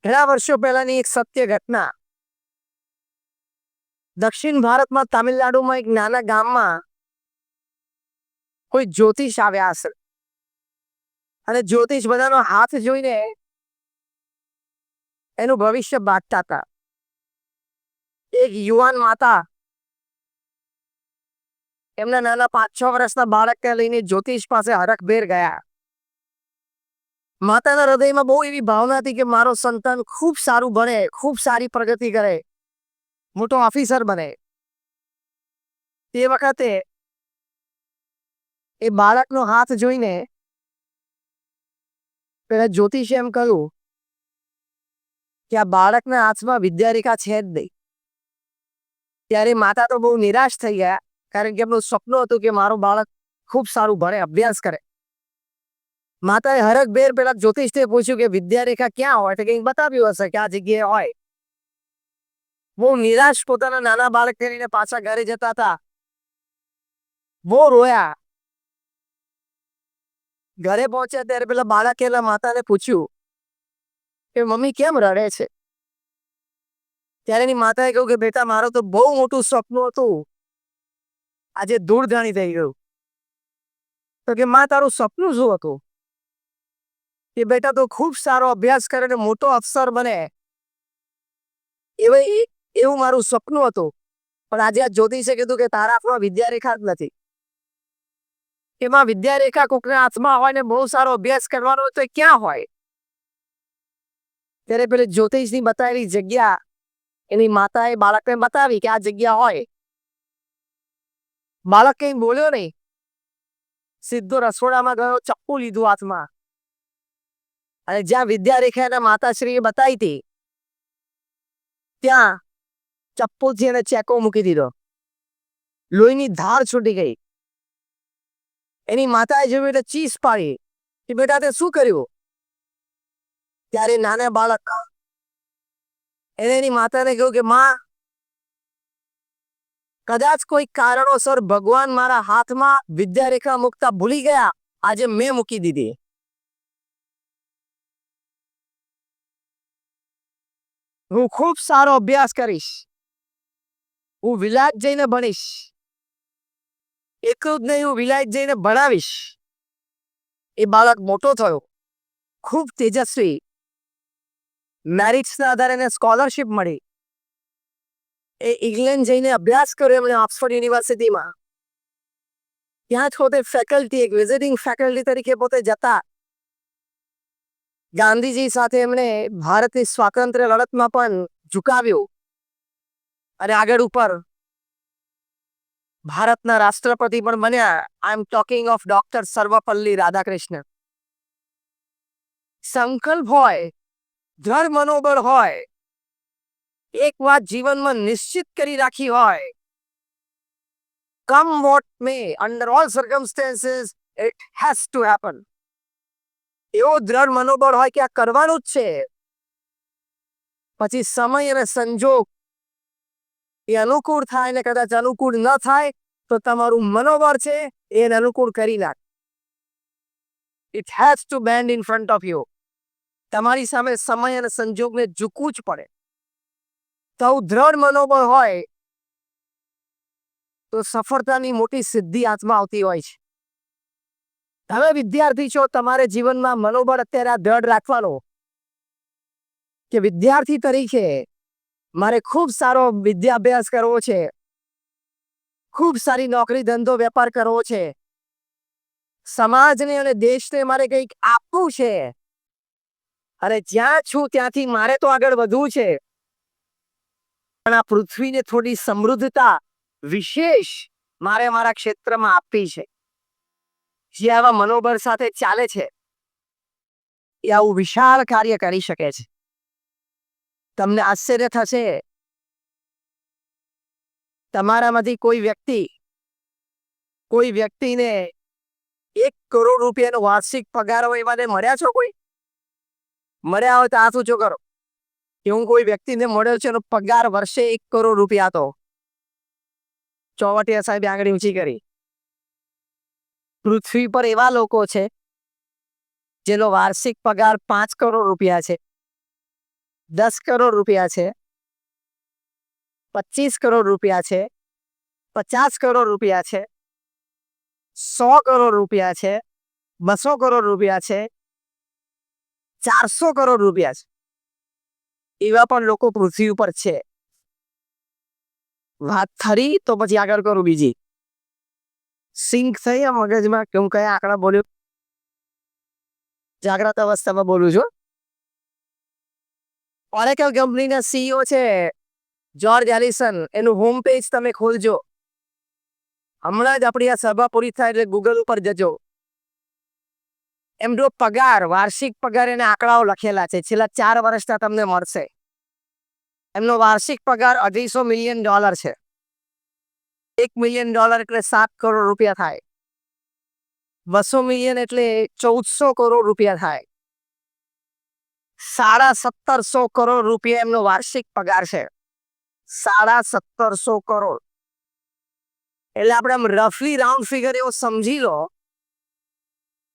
ઘણા વર્ષો પહેલાની એક સત્ય ઘટના. દક્ષિણ ભારતમાં તામિલનાડુમાં એક નાના ગામમાં કોઈ જ્યોતિષ આવ્યા હશે અને જ્યોતિષ બધાનો હાથ જોઈને એનું ભવિષ્ય બાંટતા હતા. એક યુવાન માતા એમના નાના 5-6 વર્ષના બાળકને લઈને જ્યોતિષ પાસે હરખભેર ગયા. માતાના હૃદયમાં બહુ એવી ભાવના હતી કે મારો સંતાન ખૂબ સારું ભણે, ખૂબ સારી પ્રગતિ કરે, મોટો ઓફિસર બને. તે વખતે એ બાળકનો હાથ જોઈને પેલા જ્યોતિષે એમ કહ્યું કે આ બાળકના હાથમાં વિદ્યારેખા છે જ નહીં. ત્યારે માતા તો બહુ નિરાશ થઈ ગયા, કારણ કે એમનું સપનું હતું કે મારું બાળક ખૂબ સારું ભણે, અભ્યાસ કરે. માતાએ હરખભેર પેલા જ્યોતિષને પૂછ્યું કે વિદ્યારેખા ક્યાં હોય, તો કંઈક બતાવ્યું હશે કે આ જગ્યાએ હોય. બહુ નિરાશ પોતાના નાના બાળકને લઈને પાછા ઘરે જતા હતા. બહુ રોયા. ઘરે પહોંચ્યા ત્યારે પેલા બાળકે એના માતાને પૂછ્યું કે મમ્મી કેમ રડે છે? ત્યારે એની માતાએ કહ્યું કે બેટા, મારો તો બહુ મોટું સપનું હતું, આજે ધૂળધાણી થઈ ગયું. તો કે માં, તારું સપનું શું હતું? કે બેટા, તો ખૂબ સારો અભ્યાસ કરે ને મોટો અફસર બને, એવું મારું સપનું હતું. પણ આજે આ જ્યોતિષે કીધું કે તારા હાથમાં વિદ્યારેખા જ નથી. એમાં વિદ્યારેખા કોકના હાથમાં હોય ને બહુ સારો અભ્યાસ કરવાનો હોય તો એ ક્યાં હોય? ત્યારે પેલી જ્યોતિષની બતાવેલી જગ્યા એની માતાએ બાળકને બતાવી કે આ જગ્યા હોય. બાળક કઈ બોલ્યો નહીં, સીધો રસોડામાં ગયો, ચપ્પુ લીધું હાથમાં અને જ્યાં વિદ્યારેખા એના માતાશ્રીએ બતાવી હતી ત્યાં ચપ્પુથી એને ચેકો મૂકી દીધો. લોહીની ધાર છૂટી ગઈ. એની માતાએ જોયું એટલે ચીસ પાડી કે બેટા, તે શું કર્યું? ત્યારે નાના બાળક એને એની માતાને કહ્યું કે માં, કદાચ કોઈ કારણોસર ભગવાન મારા હાથમાં વિદ્યારેખા મૂકતા ભૂલી ગયા, આજે મેં મૂકી દીધી. હું ખૂબ સારો અભ્યાસ કરીશ, હું વિલાયત જઈને ભણીશ, એટલું જ નહીં, હું વિલાયત જઈને ભણાવીશ. એ બાળક મોટો થયો, ખૂબ તેજસ્વી, મેરિટ્સના આધારે એને સ્કોલરશિપ મળી. એ ઇંગ્લેન્ડ જઈને અભ્યાસ કર્યો એમણે ઓક્સફર્ડ યુનિવર્સિટીમાં. ત્યાં જ પોતે ફેકલ્ટી, એક વિઝિટિંગ ફેકલ્ટી તરીકે પોતે જતા. ગાંધીજી સાથે એમણે ભારતની સ્વાતંત્ર્ય લડતમાં પણ ઝુકાવ્યું અને આગળ ઉપર ભારતના રાષ્ટ્રપતિ પણ બન્યા. I am talking of doctor Sarvepalli Radhakrishna. સંકલ્પ હોય, દ્રઢ મનોબળ હોય, એક વાત જીવનમાં નિશ્ચિત કરી રાખી હોય, come what may, under all circumstances it has to happen. એવો દ્રઢ મનોબળ હોય કે આ કરવાનું જ છે. પછી સમય અને સંજોગ એ અનુકૂળ થાય ને કદાચ અનુકૂળ ન થાય તો તમારું મનોબળ છે એને અનુકૂળ કરી નાખ. It has to bend in front of you. તમારી સામે સમય અને સંજોગને ઝૂકવું જ પડે. તો દ્રઢ મનોબળ હોય તો સફળતાની મોટી સિદ્ધિ હાથમાં આવતી હોય છે. હવે વિદ્યાર્થી છો, તમારે જીવનમાં મનોબળ અત્યારે આ દ્રઢ રાખવાનો કે વિદ્યાર્થી તરીકે મારે ખૂબ સારો વિદ્યાભ્યાસ કરવો છે, ખૂબ સારી નોકરી, ધંધો, વેપાર કરવો છે, સમાજને અને દેશને મારે કંઈક આપવું છે અને જ્યાં છું ત્યાંથી મારે તો આગળ વધવું છે. પણ આ પૃથ્વીને થોડી સમૃદ્ધતા વિશેષ મારે મારા ક્ષેત્રમાં આપવી છે. જે આવા મનોબળ સાથે ચાલે છે એ આવું વિશાળ કાર્ય કરી શકે છે. તમને આશ્ચર્ય થશે, તમારામાંથી કોઈ વ્યક્તિને 1 કરોડ રૂપિયાનો વાર્ષિક પગાર હોય એવાને મળ્યા છો? કોઈ મળ્યા હોય તો હાથ ઊંચો કરો કે હું કોઈ વ્યક્તિને મળ્યો છે એનો પગાર વર્ષે 1 કરોડ રૂપિયા હતો. ચોવટિયા સાહેબે આંગળી ઊંચી કરી. પૃથ્વી પર એવા લોકો છે જેનો વાર્ષિક પગાર 5 કરોડ રૂપિયા છે. 10 કરોડ રૂપિયા છે, 25 કરોડ રૂપિયા છે, 50 કરોડ રૂપિયા છે, 100 કરોડ રૂપિયા છે, 200 કરોડ રૂપિયા છે, 400 કરોડ રૂપિયા છે. એવા પણ લોકો પૃથ્વી ઉપર છે. વાત ખરી તો પછી આગળ કરું બીજી. સિંક થઈ આ મગજમાં કે હું કયા આંકડા બોલ્યો? જાગ્રત અવસ્થામાં બોલું છું. ઓરેકલ કંપનીના સીઈઓ છે જ્યોર્જ એલિસન. એનું હોમ પેજ તમે ખોલજો. હમણાં જ આપણી આ સભા પૂરી થાય એટલે ગૂગલ ઉપર જજો. એમનો પગાર, વાર્ષિક પગાર એના આંકડાઓ લખેલા છે. છેલ્લા 4 વર્ષના તમને મળશે. એમનો વાર્ષિક પગાર $250 મિલિયન છે. $1 મિલિયન એટલે 7 કરોડ રૂપિયા થાય. 200 મિલિયન એટલે 1400 કરોડ રૂપિયા થાય. 1750 કરોડ રૂપિયા એમનો વાર્ષિક પગાર છે. 1750 કરોડ. એટલે આપણે આમ રફલી રાઉન્ડ ફિગર એવો સમજી લો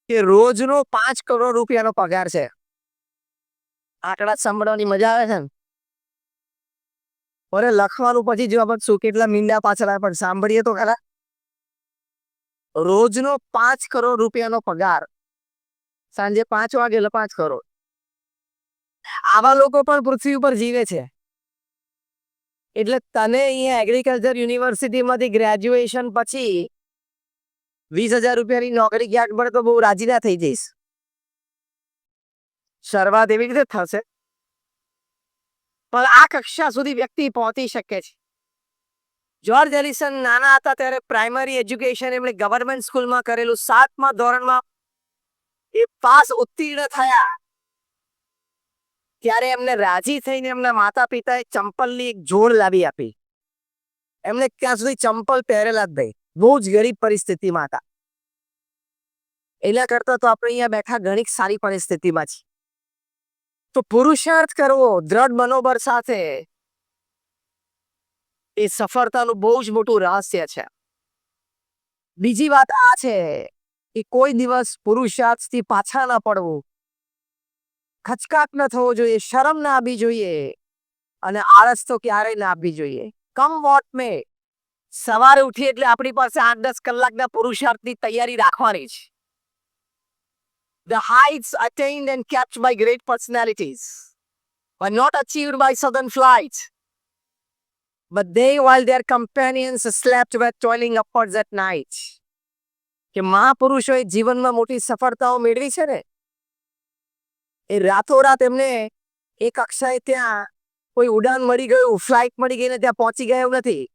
કે રોજનો 5 કરોડ રૂપિયાનો પગાર છે. આંકડા સાંભળવાની મજા આવે છે ને? અરે લખવાનું પછી જવાબ શું કેટલા મીંડા પાછળ આવે પણ સાંભળીએ તો ખરા. રોજનો 5 કરોડ રૂપિયાનો પગાર. સાંજે 5 વાગે એટલે 5 કરોડ. આવા લોકો પણ પૃથ્વી ઉપર જીવે છે. એટલે તને અહીંયા એગ્રીકલ્ચર યુનિવર્સિટીમાંથી ગ્રેજ્યુએશન પછી 20,000 રૂપિયાની નોકરી ક્યાંક મળે તો બહુ રાજી ના થઈ જઈશ. શરૂઆત એવી રીતે થશે. પણ આ કક્ષા સુધી વ્યક્તિ પહોંચી શકે છે. જ્યોર્જ એલિસન નાના હતા ત્યારે પ્રાઇમરી એજ્યુકેશન એમણે ગવર્મેન્ટ સ્કૂલમાં કરેલું. 7મા ધોરણમાં એ પાસ ઉત્તીર્ણ થયા ત્યારે એમને રાજી થઈને એમના માતા પિતાએ ચંપલની એક જોડ લાવી આપી. એમને ત્યાં સુધી ચંપલ પહેરેલા જ નહીં. બહુ જ ગરીબ પરિસ્થિતિમાં હતા. એના કરતા તો આપણે અહીંયા બેઠા ઘણી સારી પરિસ્થિતિમાં છીએ. તો પુરુષાર્થ કરવો દ્રઢ મનોબળ સાથે એ સફળતાનું બહુ જ મોટું રહસ્ય છે. બીજી વાત આ છે કે કોઈ દિવસ પુરુષાર્થથી પાછા ના પડવું. ખચકાટ ન થવો જોઈએ, શરમ ના આવવી જોઈએ અને આળસ તો ક્યારેય ના આવવી જોઈએ. કમ વોટ મે. સવારે ઉઠી એટલે આપણી પાસે 8-10 કલાકના પુરુષાર્થની તૈયારી રાખવાની છે. The heights attained and kept by great personalities were not achieved by sudden flight, but they, while their companions slept, were toiling upwards at night. કે મહાપુરુષોએ જીવનમાં મોટી સફળતાઓ મેળવી છે ને એ રાતોરાત એમને એ કક્ષાએ ત્યાં કોઈ ઉડાન મળી ગયું, ફ્લાઇટ મળી ગઈ ને ત્યાં પહોંચી ગયા એવું નથી.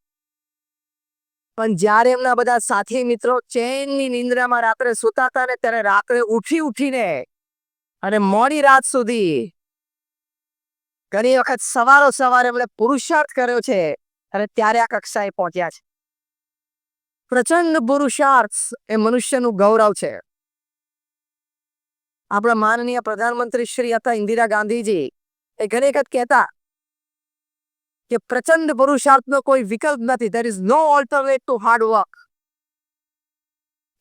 પણ જ્યારે એમના બધા સાથી મિત્રો ચેનની નિંદ્રામાં રાત્રે સૂતા હતા ને ત્યારે રાત્રે ઉઠીને અને મોડી રાત સુધી ઘણી વખત સવારે એમણે પુરુષાર્થ કર્યો છે અને ત્યારે આ કક્ષાએ પહોંચ્યા છે. પ્રચંડ પુરુષાર્થ એ મનુષ્યનું ગૌરવ છે. આપણા માનનીય પ્રધાનમંત્રી શ્રી હતા ઇન્દિરા ગાંધીજી એ ઘણી વખત કહેતા કે પ્રચંડ પુરુષાર્થનો કોઈ વિકલ્પ નથી. there is no alternate to hard work.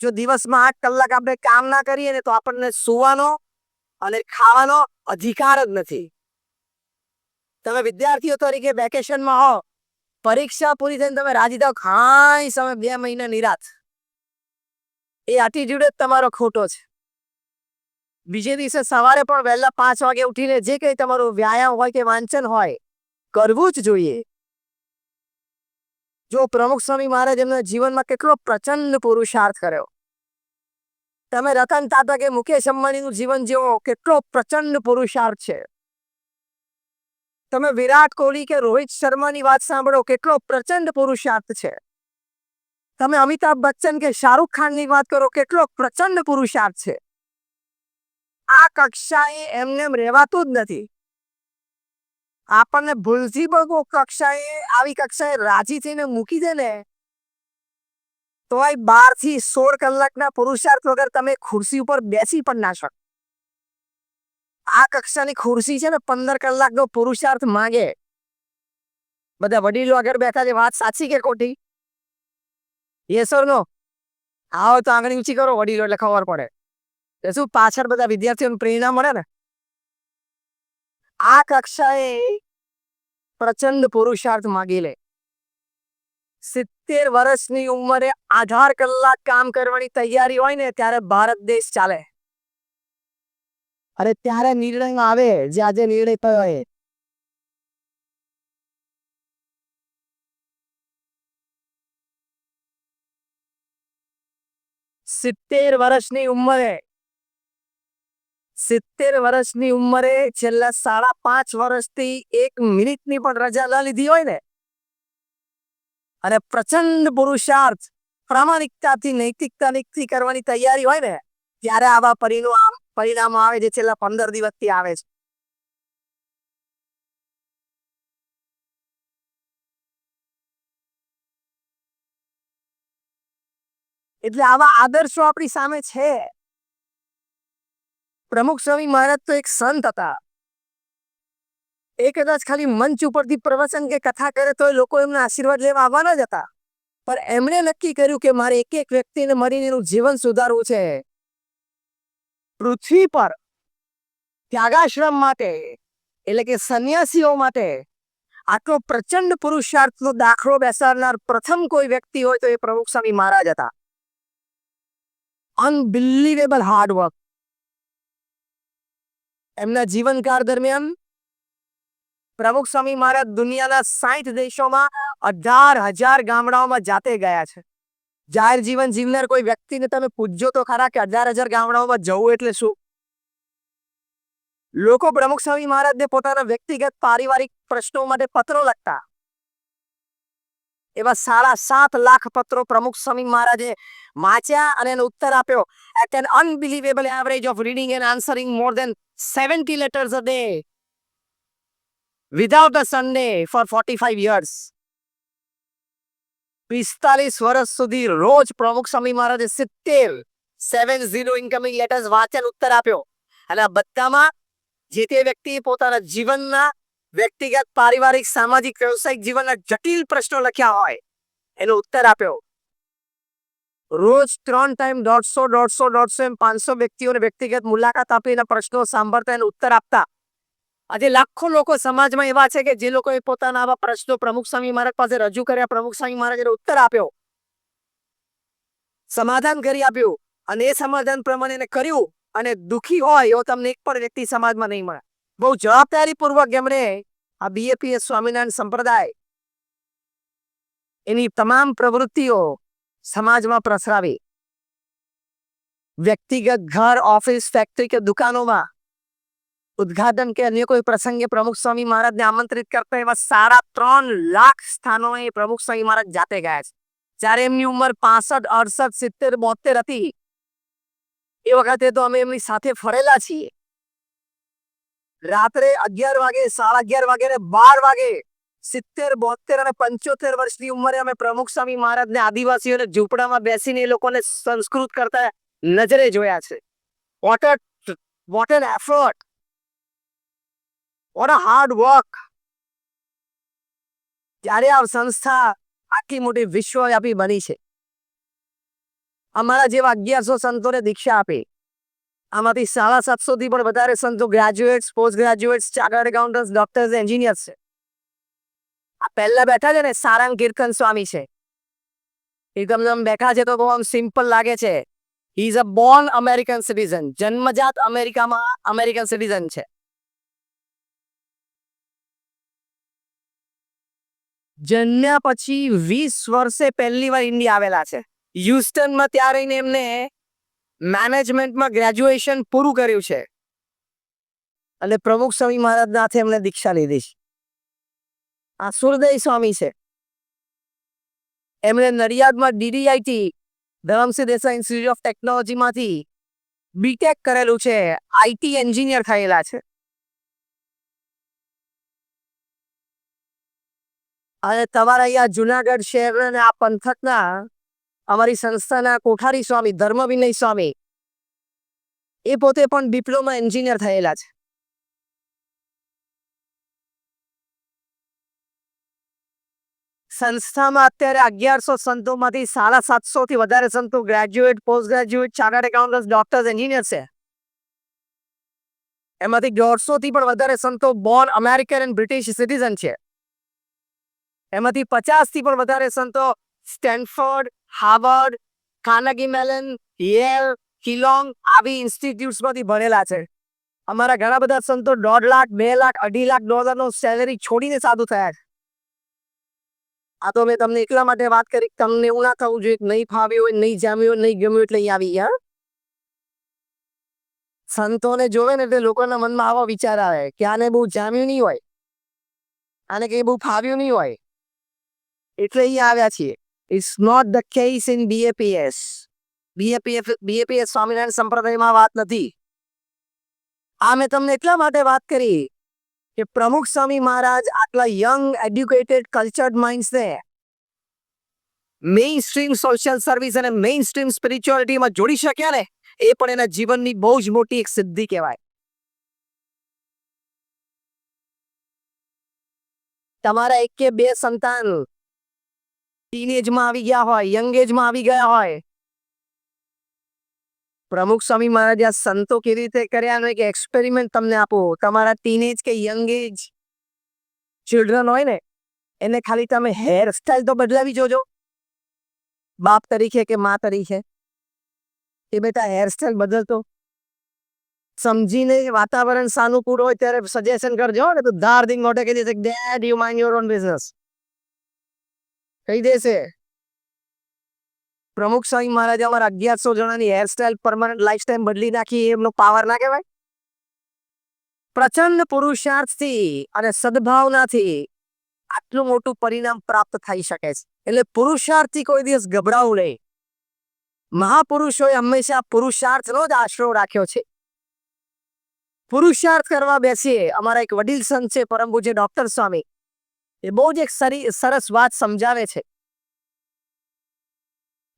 જો દિવસમાં 8 કલાક આપણે કામ ના કરીએ ને તો આપણને સૂવાનો અને ખાવાનો અધિકાર જ નથી. તમે વિદ્યાર્થીઓ તરીકે વેકેશનમાં હો, પરીક્ષા પૂરી થઈને તમે રાજી થાવ, ખાઈ સમય 2 મહિના નિરાત. એ એટીટ્યુડ જ તમારો ખોટો છે. બીજે દિવસે સવારે પણ વહેલા 5 વાગે ઉઠીને જે કંઈ તમારું વ્યાયામ હોય કે વાંચન હોય કરવું જ જોઈએ. જો પ્રમુખ સ્વામી મહારાજ એમના જીવનમાં કેટલો પ્રચંડ પુરુષાર્થ કર્યો. તમે રતન ટાટા કે મુકેશ અંબાણીનું જીવન જેવો કેટલો પ્રચંડ પુરુષાર્થ છે. તમે વિરાટ કોહલી કે રોહિત શર્માની વાત સાંભળો કેટલો પ્રચંડ પુરુષાર્થ છે. તમે અમિતાભ બચ્ચન કે શાહરૂખ ખાનની વાત કરો કેટલો પ્રચંડ પુરુષાર્થ છે. આ કક્ષાએ એમને રહેવાતું જ નથી. આપણને ભૂલથી પણ આવી કક્ષાએ રાજી થઈને મૂકી દે ને તોય 12 થી 16 કલાકના પુરુષાર્થ વગર તમે ખુરશી ઉપર બેસી પણ ના શકો. આ કક્ષાની ખુરશી છે ને 15 કલાકનો પુરુષાર્થ માંગે. બધા વડીલો આગળ બેઠા છે, વાત સાચી કે ખોટી? યસ ઓર નો? આવો તો આંગળી ઊંચી કરો વડીલો એટલે ખબર પડે. શું પાછળ બધા વિદ્યાર્થીઓને પ્રેરણા મળે ને. આ કક્ષાએ પ્રચંડ પુરુષાર્થ માગી લે. 70 વર્ષની ઉંમરે 18 કલાક કામ કરવાની તૈયારી હોય ને ત્યારે ભારત દેશ ચાલે. અરે ત્યારે નિર્ણય આવે જે આજે નિર્ણય થયો હોય. 70 વર્ષની ઉંમરે 70 વર્ષની ઉંમરે છેલ્લા 5.5 વર્ષથી 1 મિનિટની પણ રજા ન લીધી હોય ને અને પ્રચંડ પુરુષાર્થ પ્રામાણિકતાથી નૈતિકતાથી કરવાની તૈયારી હોય ને ત્યારે આવા પરિણામો આવે જે છેલ્લા 15 દિવસથી આવે છે. એટલે આવા આદર્શો આપણી સામે છે. પ્રમુખ સ્વામી મહારાજ તો એક સંત હતા. એ કદાચ ખાલી મંચ ઉપરથી પ્રવચન કે કથા કરે તો લોકો એમના આશીર્વાદ લેવા આવવાના જ હતા. પણ એમણે નક્કી કર્યું કે મારે એક એક વ્યક્તિને મળીને એનું જીવન સુધારવું છે. પૃથ્વી પર ત્યાગાશ્રમ માટે એટલે કે સંન્યાસીઓ માટે આટલો પ્રચંડ પુરુષાર્થનો દાખલો બેસાડનાર પ્રથમ કોઈ વ્યક્તિ હોય તો એ પ્રમુખ સ્વામી મહારાજ હતા. Unbelievable hard work. એમના જીવનકાળ દરમિયાન પ્રમુખ સ્વામી મહારાજ દુનિયાના 60 દેશોમાં 18,000 ગામડાઓમાં જાતે ગયા છે. જાહેર જીવન જીવનાર કોઈ વ્યક્તિને તમે પૂછજો તો ખરા કે 18,000 ગામડાઓમાં જવું એટલે શું? લોકો પ્રમુખ સ્વામી મહારાજને પોતાના વ્યક્તિગત પારિવારિક પ્રશ્નો માટે પત્રો લખતા. એવા 7.5 લાખ પત્રો પ્રમુખ સ્વામી મહારાજે વાંચ્યા અને એનો ઉત્તર આપ્યો. At an unbelievable average of reading and answering more than 70 letters a day without a Sunday for 45 years. 45 વર્ષ સુધી રોજ પ્રમુખ સ્વામી મહારાજે 70 ઇન્કમિંગ લેટર્સ વાંચન ઉત્તર આપ્યો. અને આ બધામાં જે તે વ્યક્તિએ પોતાના જીવનના વ્યક્તિગત પારિવારિક સામાજિક વ્યવસાયિક જીવનના જટિલ પ્રશ્નો લખ્યા હોય એનો ઉત્તર આપ્યો. રોજ 3 ટાઈમ 150 એમ 500 વ્યક્તિઓને વ્યક્તિગત મુલાકાત આપીને પ્રશ્નો સાંભળતા એનો ઉત્તર આપતા. આજે લાખો લોકો સમાજમાં એવા છે કે જે લોકોએ પોતાના આવા પ્રશ્નો પ્રમુખ સ્વામી મહારાજ પાસે રજૂ કર્યા. પ્રમુખ સ્વામી મહારાજે ઉત્તર આપ્યો, સમાધાન કરી આપ્યું અને એ સમાધાન પ્રમાણે એને કર્યું અને દુખી હોય એવો તમને એક પણ વ્યક્તિ સમાજમાં નહીં મળે. બહુ જવાબદારીપૂર્વક એમણે આ બીએપીએસ સ્વામિનારાયણ સંપ્રદાય એની તમામ પ્રવૃત્તિઓ સમાજમાં પ્રસરાવી. વ્યક્તિગત ઘર, ઓફિસ, ફેક્ટરી કે દુકાનોમાં ઉદ્ઘાટન કે અન્ય કોઈ પ્રસંગે પ્રમુખ સ્વામી મહારાજને આમંત્રિત કરતા એવા 3.5 લાખ સ્થાનોએ પ્રમુખ સ્વામી મહારાજ જાતે ગયા છે. જ્યારે એમની ઉંમર 65, 68, 70, 72 હતી એ વખતે તો અમે એમની સાથે ફરેલા છીએ. રાત્રે 11 વાગે, 11:30 વાગે ને 12 વાગે 70, 72 અને 75 વર્ષની ઉંમરે અમે પ્રમુખ સ્વામી મહારાજને આદિવાસીઓને ઝૂંપડામાં બેસીને એ લોકોને સંસ્કૃત કરતા નજરે જોયા છે. What an effort! What a hard work! ત્યારે આ સંસ્થા આટલી મોટી વિશ્વવ્યાપી બની છે. અમારા જેવા 1100 સંતોને દીક્ષા આપી. આમાંથી 750 થી પણ વધારે સંતો graduates, post graduates, chartered accountants, doctors, engineers છે. આ પહેલા બેઠા છે ને સારંગ કીર્તન સ્વામી છે. એ તમને બેઠા છે તો બહુ આમ સિમ્પલ લાગે છે. He is a Born American citizen. જન્મજાત અમેરિકામાં અમેરિકન સિટીઝન છે. જન્મ્યા પછી 20 વર્ષે પહેલી વાર ઇન્ડિયા આવેલા છે. હ્યુસ્ટનમાં ત્યાં રહીને એમને મેનેજમેન્ટમાં ગ્રેજ્યુએશન પૂરું કર્યું છે અને પ્રમુખ સ્વામી મહારાજના હાથે એમને દીક્ષા લીધી છે. આ સુરદય સ્વામી છે. એમણે નડિયાદમાં DDIT Dharamsinh Desai institute of ટેકનોલોજીમાંથી બીટેક કરેલું છે. IT એન્જિનિયર થયેલા છે. અને તમારા અહીંયા જુનાગઢ શહેર અને આ પંથકના અમારી સંસ્થાના કોઠારી સ્વામી ધર્મ વિનય સ્વામી એ પોતે પણ ડિપ્લોમા એન્જિનિયર થયેલા છે. સંસ્થામાં અત્યારે 1100 સંતોમાંથી 750 થી વધારે સંતો graduate, post graduate, chartered accountants, doctors, engineer છે. એમાંથી 150 થી પણ વધારે સંતો born American and British citizen છે. એમાંથી 50 થી પણ વધારે સંતો Stanford, Harvard, Carnegie Mellon, Yale, Kellogg આવી ઇન્સ્ટિટ્યૂટ્સમાંથી ભણેલા છે. અમારા ઘણા બધા સંતો 1.5 લાખ, 2 લાખ, $2.5 લાખ સેલેરી છોડીને સાધુ થયા છે. આ તો મેં તમને એટલા માટે વાત કરી તમને એવું ના થવું જોઈએ નહીં ફાવ્યું હોય, નહીં જામ્યું હોય, નહીં ગમ્યું એટલે અહીં આવી ગયા. સંતોને જોવે ને એટલે લોકોના મનમાં આવો વિચાર આવે કે આને બહુ જામ્યું નહીં હોય, આને કઈ બહુ ફાવ્યું નહીં હોય એટલે અહીંયા આવ્યા છીએ. It's not the case in BAPS. BAPS Swaminarayan સંપ્રદાયમાં વાત નથી. આ મેં તમને એટલા માટે વાત કરી કે પ્રમુખ સ્વામી મહારાજ આટલા યંગ એડ્યુકેટેડ કલ્ચર્ડ માઇન્ડ્સને મેઇન સ્ટ્રીમ સોશિયલ સર્વિસ અને મેઇન સ્ટ્રીમ સ્પિરિચ્યુઆલિટીમાં જોડી શક્યા ને એ પણ એના જીવનની બહુ જ મોટી એક સિદ્ધિ કહેવાય. તમારા એક કે બે સંતાન ટીનેજમાં આવી ગયા હોય, યંગ એજમાં આવી ગયા હોય, પ્રમુખ સ્વામી મહારાજ આ સંતો કેવી રીતે કર્યાનો એક એક્સપેરિમેન્ટ તમને આપો. તમારા ટીનેજ કે યંગ એજ ચિલ્ડ્રન હોય ને એને ખાલી તમે હેર સ્ટાઇલ તો બદલાવી જોજો, બાપ તરીકે કે મા તરીકે એ બેટા હેર સ્ટાઇલ બદલતો સમજીને વાતાવરણ સાનુકૂળ હોય ત્યારે સજેશન કરજો ને તો ધારધીંગ મોઢે કહી દેશે ડેડ you mind your own business કહી દેશે. પ્રમુખ સ્વામી મહારાજ અમારા 1100 જણાની હેરસ્ટાઇલ પરમાનન્ટ લાઈફસ્ટાઈલ બદલી નાખી એમનો પાવર ના કહેવાય? પ્રચંડ પુરુષાર્થથી અને સદભાવનાથી આટલું મોટું પરિણામ પ્રાપ્ત થઈ શકે છે. એટલે પુરુષાર્થથી કોઈ દિવસ ગભરાવું નહીં. મહાપુરુષોએ હંમેશા પુરુષાર્થનો જ આશરો રાખ્યો છે. પુરુષાર્થ કરવા બેસીએ. અમારા એક વડીલ સંત છે પરમ પૂજ્ય ડોક્ટર સ્વામી, એ બહુ જ એક સરસ વાત સમજાવે છે.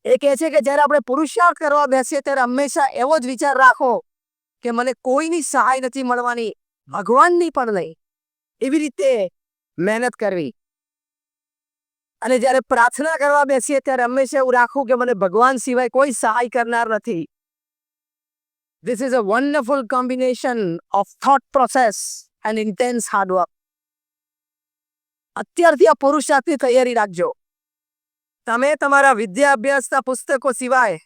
એ કહે છે કે જ્યારે આપણે પુરુષાર્થ કરવા બેસીએ ત્યારે હંમેશા એવો જ વિચાર રાખો કે મને કોઈની સહાય નથી મળવાની, ભગવાનની પણ નહીં. એવી રીતે મહેનત કરવી. અને જ્યારે પ્રાર્થના કરવા બેસીએ ત્યારે હંમેશા એવું રાખવું કે મને ભગવાન સિવાય કોઈ સહાય કરનાર નથી. This is a wonderful combination of thought process and intense hard work. અત્યારથી આ પુરુષાર્થની તૈયારી રાખજો. તમે તમારા વિદ્યા અભ્યાસના પુસ્તકો સિવાય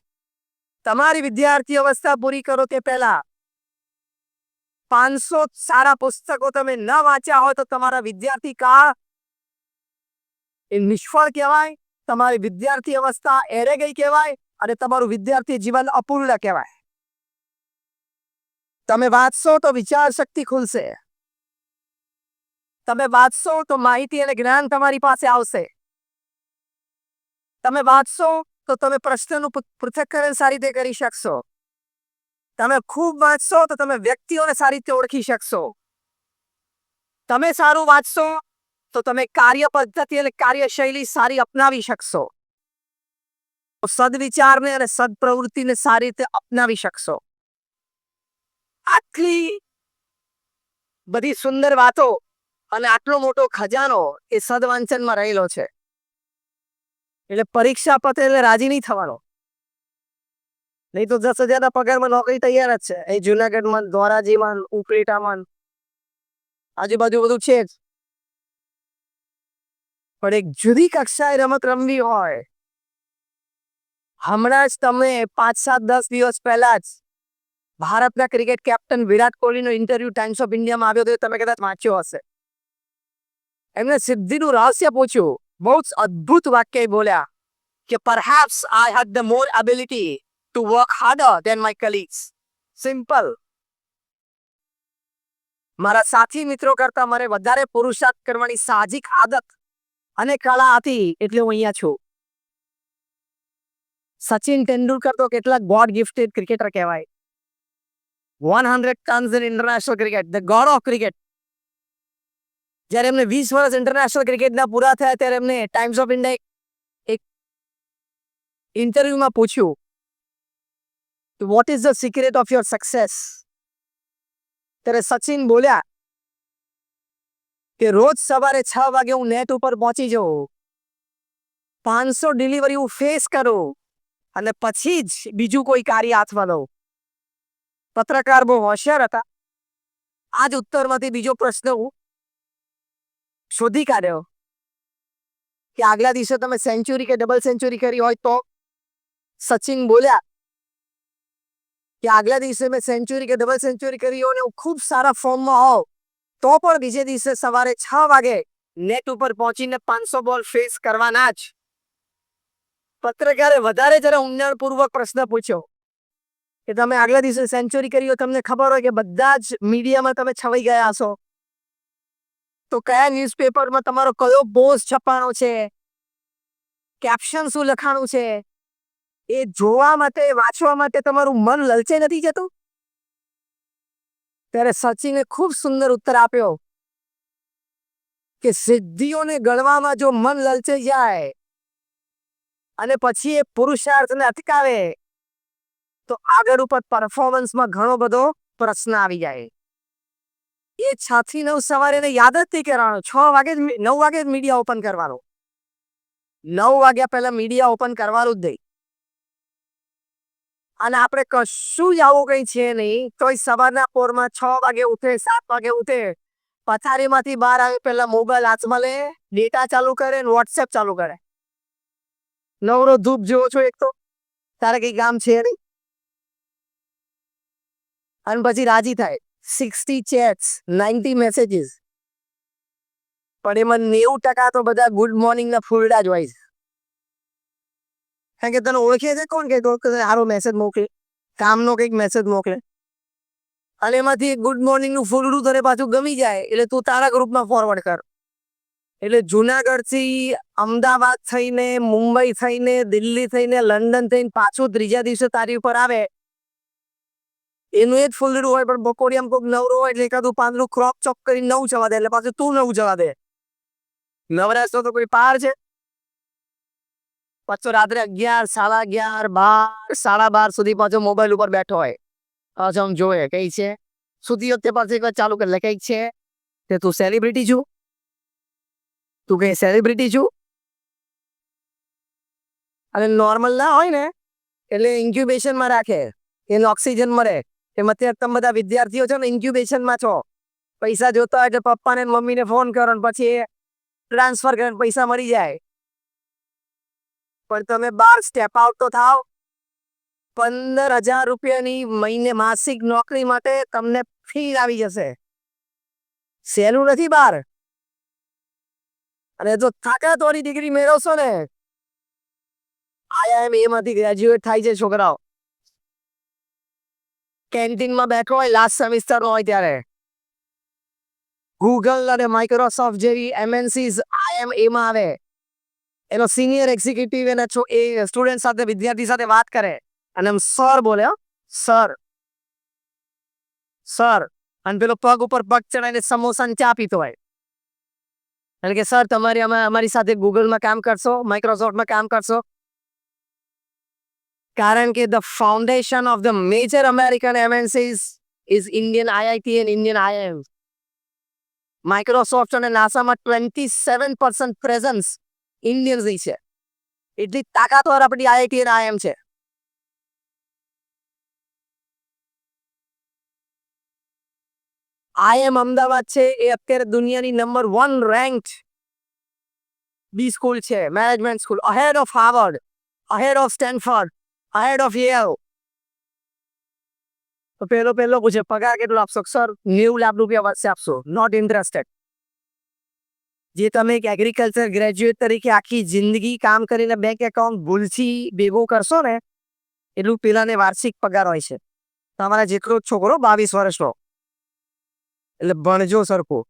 તમારી વિદ્યાર્થી અવસ્થા પૂરી કરો તે પહેલા 500 સારા પુસ્તકો તમે ન વાંચ્યા હોય તો તમારા વિદ્યાર્થી કાળ એ નિષ્ફળ કહેવાય, તમારી વિદ્યાર્થી અવસ્થા એરે ગઈ કહેવાય અને તમારું વિદ્યાર્થી જીવન અપૂર્ણ કહેવાય. તમે વાંચશો તો વિચાર શક્તિ ખુલશે. તમે વાંચશો તો માહિતી અને જ્ઞાન તમારી પાસે આવશે. તમે વાંચશો તો તમે પ્રશ્નનું પૃથ્થકરણ સારી રીતે કરી શકશો. તમે ખૂબ વાંચશો તો તમે વ્યક્તિઓને સારી રીતે ઓળખી શકશો. તમે સારું વાંચશો તો તમે કાર્ય પદ્ધતિ અને કાર્યશૈલી સારી અપનાવી શકશો. સદવિચારને અને સદપ્રવૃત્તિને સારી રીતે અપનાવી શકશો. આટલી બધી સુંદર વાતો અને આટલો મોટો ખજાનો એ સદવાંચનમાં રહેલો છે. એટલે પરીક્ષા પતે એટલે રાજી નહીં થવાનો. નહીં તો 10,000 પગારમાં નોકરી તૈયાર જ છે. એ જુનાગઢમાં, ધોરાજીમાં, ઉપલેટામાં, આજુબાજુ બધું છે જ. પણ એક જુદી કક્ષાએ રમત રમવી હોય. હમણાં જ તમે 5, 7, 10 દિવસ પહેલા જ ભારતના ક્રિકેટ કેપ્ટન વિરાટ કોહલીનો ઇન્ટરવ્યુ ટાઈમ્સ ઓફ ઇન્ડિયામાં આવ્યો હતો, તમે કદાચ વાંચ્યો હશે. એમને સિદ્ધિનું રહસ્ય પૂછ્યું. બહુ જ અદ્ભુત વાક્ય બોલ્યા કે perhaps I had the more ability to work harder than my colleagues. Simple. મારા સાથી મિત્રો કરતા મારે વધારે પુરુષાર્થ કરવાની સાહજિક આદત અને કળા હતી એટલે હું અહીંયા છું. સચિન તેંડુલકર તો કેટલા ગોડ ગિફ્ટેડ ક્રિકેટર કહેવાય. 100 tons in international cricket, the god of cricket. જ્યારે એમને 20 વર્ષ ઇન્ટરનેશનલ ક્રિકેટના પૂરા થયા ત્યારે એમને ટાઈમ્સ ઓફ ઇન્ડિયા એક ઇન્ટરવ્યુમાં પૂછ્યું what is the secret of your success. ત્યારે સચિન બોલ્યા કે રોજ સવારે 6 વાગે હું નેટ ઉપર પહોંચી જાઉં, 500 ડિલિવરી હું ફેસ કરું અને પછી જ બીજું કોઈ કાર્ય હાથમાં લઉં. પત્રકાર બહુ હોશિયાર હતા. આ જ ઉત્તરમાંથી બીજો પ્રશ્ન હું શોધી કાઢ્યો કે આગલા દિવસે તમે સેન્ચુરી કે ડબલ સેન્ચુરી કરી હોય તો સચિન બોલ્યા કે આગલા દિવસે મેં સેન્ચુરી કે ડબલ સેન્ચુરી કરી હોય ને હું ખૂબ સારા ફોર્મમાં હોઉં તો પણ બીજે દિવસે સવારે 6 વાગે નેટ ઉપર પહોંચીને 500 બોલ ફેસ કરવાના જ. પત્રકારે વધારે જરા ઊંડાણપૂર્વક પ્રશ્ન પૂછ્યો કે તમે આગલા દિવસે સેન્ચુરી કરી હોય, તમને ખબર હોય કે બધા જ મીડિયામાં તમે છવાઈ ગયા હશો, તો કયા ન્યૂઝપેપરમાં તમારો કયો પોસ્ટ છપાણો છે, કેપ્શન શું લખાણું છે, એ જોવા માટે વાંચવા માટે તમારું મન લલચે નથી જતું? ત્યારે સચિને ખૂબ સુંદર ઉત્તર આપ્યો કે સિદ્ધિઓને ગણવામાં જો મન લલચાઈ જાય અને પછી એ પુરુષાર્થને અટકાવે તો આગળ ઉપર પરફોર્મન્સમાં ઘણો બધો પ્રશ્ન આવી જાય. એ 6 થી 9 સવારે એને યાદ જ નહીં કરવાનો. 9 વાગે જ મીડિયા ઓપન કરવાનો. 9 વાગ્યા પહેલા મીડિયા ઓપન કરવાનું જ નહીં. અને આપણે કશું જ આવું કંઈ છે નહીં તોય સવારના પોરમાં 6 વાગે ઉઠે, 7 વાગે ઉઠે, પથારીમાંથી બહાર આવે પહેલા મોબાઈલ હાથમાં લે, ડેટા ચાલુ કરે ને વોટ્સએપ ચાલુ કરે. નવરો ધૂપ જેવો છો એક તો, તારે કઈ કામ છે નહીં. અને પછી રાજી થાય 60 ચેટ્સ, 90 મેસેજીસ, પણ એમાં 90% તો બધા ગુડ મોર્નિંગના ફૂલડા જ હોય છે. કારણ કે તને ઓળખે છે કોણ કે સારો મેસેજ મોકલે, કામનો કંઈક મેસેજ મોકલે, અને એમાંથી ગુડ મોર્નિંગનું ફૂલડું તને પાછું ગમી જાય એટલે તું તારા ગ્રુપમાં ફોરવર્ડ કર. એટલે જુનાગઢથી અમદાવાદ થઈને, મુંબઈ થઈને, દિલ્હી થઈને, લંડન થઈને પાછું ત્રીજા દિવસે તારી ઉપર આવે એનું એ જ ફૂલડું હોય, પણ બપોરે આમ કોઈક નવરો હોય એટલે એકાદું પાંદડું ક્રોપ ચોપ કરી 9 જવા દે એટલે પાછું તું 9 જવા દે. નવરાશ તો કોઈ પાર છે? પાછો રાત્રે 11, 11:30, 12, 12:30 સુધી પાછો મોબાઈલ ઉપર બેઠો હોય. પાછો આમ જોવે કઈ છે, સુધી વખતે પાછું એક વાર ચાલુ કરી લે કઈક છે કે તું સેલિબ્રિટી છું, તું કઈ સેલિબ્રિટી છું. અને નોર્મલ ના હોય ને એટલે ઇન્ક્યુબેશનમાં રાખે, એને ઓક્સિજન મળે. એમ અત્યારે તમે બધા વિદ્યાર્થીઓ છો ને ઇન્ક્યુબેશનમાં છો, પૈસા જોતા હોય એટલે પપ્પાને મમ્મીને ફોન કરો ને પછી ટ્રાન્સફર કરીને પૈસા મળી જાય. પણ તમે 12 સ્ટેપ આઉટ તો થાવ. 15,000 રૂપિયાની મહિને માસિક નોકરી માટે તમને ફી આવી જશે. સહેલું નથી બાર. અને જો તાકાતવાળી ડિગ્રી મેળવશો ને, IIM માંથી ગ્રેજ્યુએટ થાય છે છોકરાઓ. કેન્ટીનમાં બેઠો હોય લાસ્ટ સેમિસ્ટર હોય ત્યારે ગૂગલ અને માઇક્રોસોફ્ટ જેવી MNCs IIM આવે, એનો સિનિયર એક્ઝિક્યુટિવ એના એ સ્ટુડન્ટ સાથે, વિદ્યાર્થી સાથે વાત કરે અને એમ સર બોલે, સર સર, અને પેલો પગ ઉપર પગ ચડાવીને સમોસા ને ચા પીતો હોય. એટલે કે સર તમારી અમારી સાથે ગૂગલમાં કામ કરશો, માઇક્રોસોફ્ટમાં કામ કરશો? કારણ કે the foundation of the major American MNCs is Indian IIT and Indian IIM. Microsoft અને નાસામાં 27% પ્રેઝન્સ ઇન્ડિયન્સની છે. એટલી તાકાતવાર આપણી IIT અને IIM છે. IIM અમદાવાદ છે એ અત્યારે દુનિયાની નંબર 1 રેન્ક્ડ બી સ્કૂલ છે, management school, ahead of Harvard, ahead of Stanford, ahead of Yale. તો પહેલો પૂછે પગાર કેટલો આપશો? સર 90 લાખ રૂપિયા વર્ષે આપશો, નોટ ઇન્ટરેસ્ટેડ. જે તમે એક એગ્રીકલ્ચર ગ્રેજ્યુએટ તરીકે આખી જિંદગી કામ કરીને બેંક એકાઉન્ટ ભૂલથી ભેગું કરશો ને એટલું પેલાને વાર્ષિક પગાર હોય છે. તમારા જેટલો છોકરો 22 વર્ષનો, એટલે ભણજો સરખું.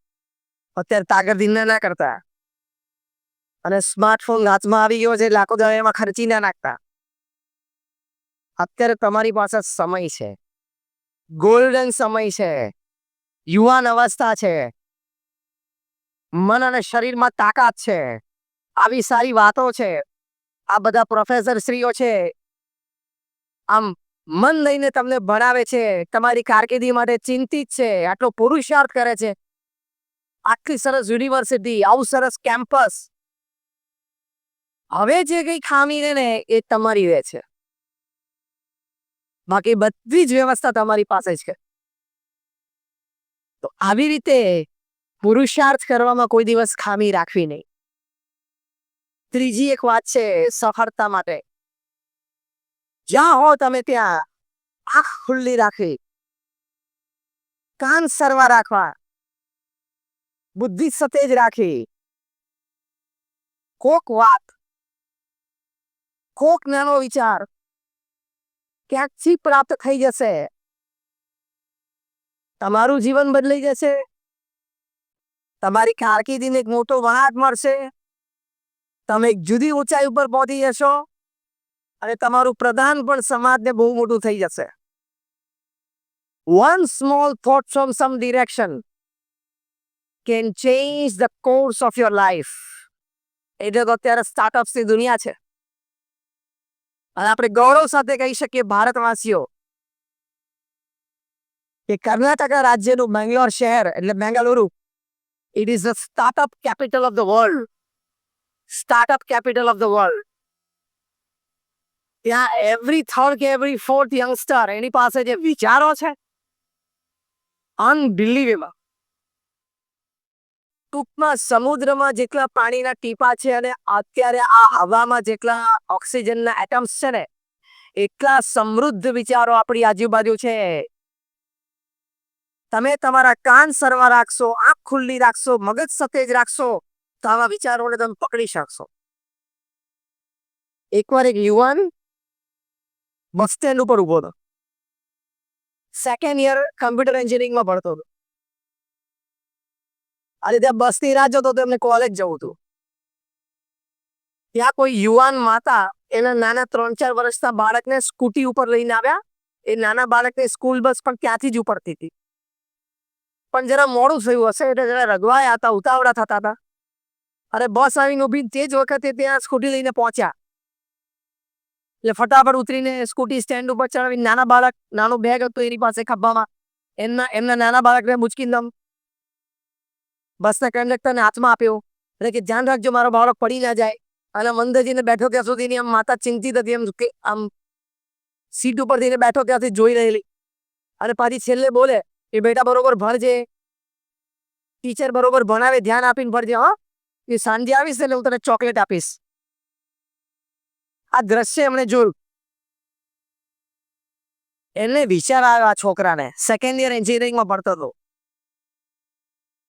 અત્યારે તાગરધીન ના કરતા, અને સ્માર્ટફોન હાથમાં આવી ગયો છે લાખો દાડા એમાં ખર્ચી ના નાખતા. અત્યારે તમારી પાસે સમય છે, ગોલ્ડન સમય છે, યુવાન અવસ્થા છે, મન અને શરીરમાં તાકાત છે, આવી સારી વાતો છે. આ બધા પ્રોફેસર શ્રીઓ છે આમ મન લઈને તમને ભણાવે છે, તમારી કારકિર્દી માટે ચિંતિત છે, આટલો પુરુષાર્થ કરે છે. આટલી સરસ યુનિવર્સિટી, આવું સરસ કેમ્પસ. હવે જે કઈ ખામી રહે ને એ તમારી રહે છે, બાકી બધી જ વ્યવસ્થા તમારી પાસે છે. તો આવી રીતે પુરુષાર્થ કરવામાં કોઈ દિવસ ખામી રાખવી નહીં. ત્રીજી એક વાત છે સફળતા માટે, જ્યાં હો તમે ત્યાં આંખ ખુલ્લી રાખવી, કાન સરવા રાખવા, બુદ્ધિ સતેજ રાખી. કોક વાત, કોક નાનો વિચાર ક્યાંકથી પ્રાપ્ત થઈ જશે, તમારું જીવન બદલાઈ જશે, તમારી કારકિર્દીને એક મોટો વળાંક મળશે, તમે એક જુદી ઊંચાઈ ઉપર પહોંચી જશો અને તમારું પ્રદાન પણ સમાજને બહુ મોટું થઈ જશે. One small thought from some direction can change the course of your life. એટલે તો અત્યારે સ્ટાર્ટઅપ્સની દુનિયા છે અને આપણે ગૌરવ સાથે કહી શકીએ ભારતવાસીઓ કે કર્ણાટકા રાજ્યનું બેંગ્લોર શહેર એટલે Bengaluru, it is the startup capital of the world. Startup capital of the world. ત્યાં every third કે every fourth youngster એની પાસે જે વિચારો છે, અનબિલીવેબલ. ટૂંકમાં સમુદ્રમાં જેટલા પાણીના ટીપા છે અને અત્યારે આ હવામાં જેટલા ઓક્સિજનના એટમ્સ છે ને, એટલા સમૃદ્ધ વિચારો આપણી આજુબાજુ છે. તમે તમારા કાન સરવા રાખશો, આંખ ખુલ્લી રાખશો, મગજ સતેજ રાખશો તો આવા વિચારોને તમે પકડી શકશો. એકવાર એક યુવાન બસ સ્ટેન્ડ ઉપર ઉભો હતો, સેકન્ડ યર કમ્પ્યુટર એન્જિનિયરિંગમાં ભણતો હતો અને ત્યાં બસની રાહ જોતો તો એમને કોલેજ જવું હતું. ત્યાં કોઈ યુવાન માતા એના નાના 3-4 વર્ષના બાળકને સ્કૂટી ઉપર લઈને આવ્યા. એ નાના બાળકની સ્કૂલ બસ પણ ત્યાંથી જ ઉપડતી હતી, પણ જરા મોડું થયું હશે એટલે જરા રગવાયા હતા, ઉતાવળા થતા હતા. અરે બસ આવીને ઊભી તે જ વખતે ત્યાં સ્કૂટી લઈને પહોંચ્યા એટલે ફટાફટ ઉતરીને સ્કૂટી સ્ટેન્ડ ઉપર ચડાવી, નાના બાળક, નાનું બેગ હતું એની પાસે ખભામાં, એમના નાના બાળકને મુચકીને બસના કંડક્ટરને હાથમાં આપ્યો એટલે કે ધ્યાન રાખજો મારો બાળક પડી ના જાય. અને મંદરજીને બેઠો ત્યાં સુધીની આમ માતા ચિંતિત હતી, એમ કે આમ સીટ ઉપર થઈને બેઠો ત્યાંથી જોઈ રહેલી. અને પાછી છેલ્લે બોલે એ બેટા બરોબર ભણજે, ટીચર બરોબર ભણાવે, ધ્યાન આપીને ભણજે, હા એ સાંજે આવીશ એટલે હું તને ચોકલેટ આપીશ. આ દ્રશ્ય એમણે જોયું, એને વિચાર આવ્યો આ છોકરાને, સેકન્ડ યર એન્જિનિયરિંગમાં ભણતો હતો,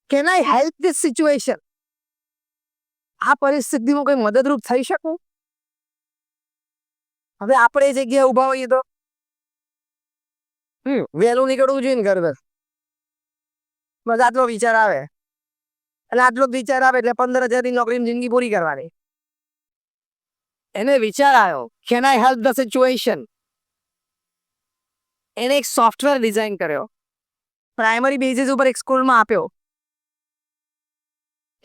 can I help this situation? આ પરિસ્થિતિમાં કોઈ મદદરૂપ થઈ શકું? હવે આપણે એ જગ્યાએ ઉભા હોઈએ તો વહેલું નીકળવું જોઈએ ને ઘર બસ આટલો વિચાર આવે અને આટલો વિચાર આવે એટલે 15,000ની નોકરીની જિંદગી પૂરી કરવાની. એને વિચાર આવ્યો, can I help the situation? એને એક સોફ્ટવેર ડિઝાઇન કર્યો, પ્રાઇમરી બેઝિસ ઉપર એક સ્કૂલમાં આપ્યો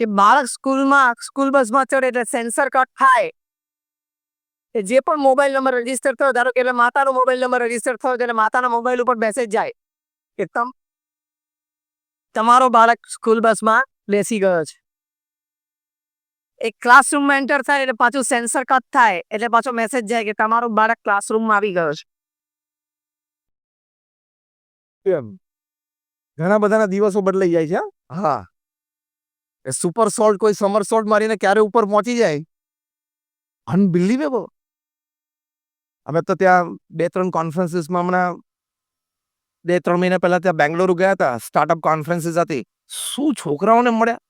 કે બાળક સ્કૂલ બસમાં ચડે એટલે સેન્સર કટ થાય, જે પણ મોબાઈલ નંબર રજીસ્ટર થયો, ધારો કે માતાનો મોબાઈલ નંબર રજીસ્ટર થયો એટલે માતાના મોબાઈલ ઉપર મેસેજ જાય કે તમારો બાળક સ્કૂલ બસમાં બેસી ગયો છે. એક ક્લાસરૂમમાં એન્ટર થાય એટલે પાછું સેન્સર કટ થાય એટલે પાછો મેસેજ જાય કે તમારો બાળક ક્લાસરૂમમાં આવી ગયો છે. ઘણા બધાના દિવસો બદલાઈ જાય છે. હા, સુપર સોલ્ટ કોઈ સમર સોલ્ટ મારીને ક્યારે ઉપર પહોંચી જાય, અનબિલીવેબલ. અમે તો ત્યાં 2-3 કોન્ફરન્સીસમાં હમણાં 2-3 મહિના પહેલા ત્યાં બેંગ્લોર ગયા હતા, સ્ટાર્ટઅપ કોન્ફરન્સીસ હતી. શું છોકરાઓને મળ્યા,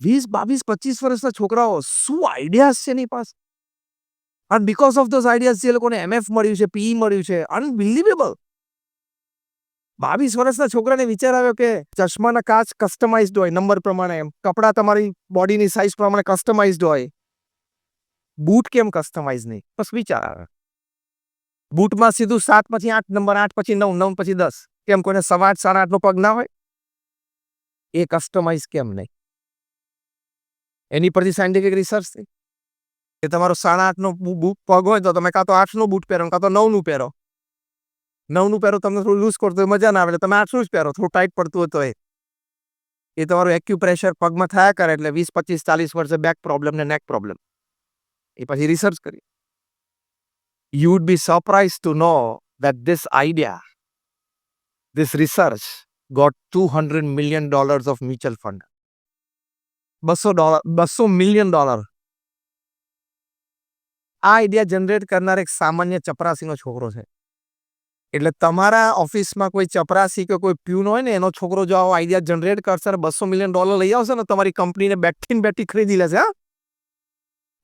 20-22-25 વર્ષના છોકરાઓ, શું આઈડિયાઝ છે એની પાસે. અને બીકોઝ ઓફ ધોઝ આઈડિયાઝ જે લોકોને MF મળ્યું છે, PE મળ્યું છે, અનબિલીવેબલ. 22 વર્ષના છોકરાને વિચાર આવ્યો કે ચશ્માના કાચ કસ્ટમાઇઝડ હોય નંબર પ્રમાણે, કપડાં તમારી બોડીની સાઇઝ પ્રમાણે કસ્ટમાઇઝડ હોય, બૂટ કેમ કસ્ટમાઇઝ નહીં? બસ વિચાર આવે. બૂટમાં સીધું 7 પછી 8 નંબર, 8 પછી 9, 9 પછી 10, કેમ કોઈને 8.5 8.5નો પગ ના હોય? એ કસ્ટમાઇઝ કેમ નહીં? એની પરથી સાયન્ટિફિક રિસર્ચ થઈ કે તમારો 8.5નો પગ હોય તો તમે કાં તો 8નું બૂટ પહેરો, કાં તો 9નું પહેરો. 9નું પહેરો તમને થોડું લૂઝ કરતો હોય, મજા ના આવે એટલે તમે 8નું જ પહેરો, થોડું ટાઈટ પડતું હોય તો એ તમારું એક્યુપ્રેશર પગમાં થયા કરે એટલે 20-25-40 વર્ષે બેક પ્રોબ્લેમ ને નેક પ્રોબ્લેમ. એ પછી રિસર્ચ કરી. You would be surprised to know that this idea, this research got $200 million of mutual fund. $200 million. આ આઈડિયા જનરેટ કરનાર એક સામાન્ય ચપરાસીનો છોકરો છે. એટલે તમારા ઓફિસમાં કોઈ ચપરાસી કે કોઈ પ્યુન હોય ને એનો છોકરો જો આવો આઈડિયા જનરેટ કરશે ને $200 million લઈ આવશે ને તમારી કંપનીને બેઠી ખરીદી લેશે. હા,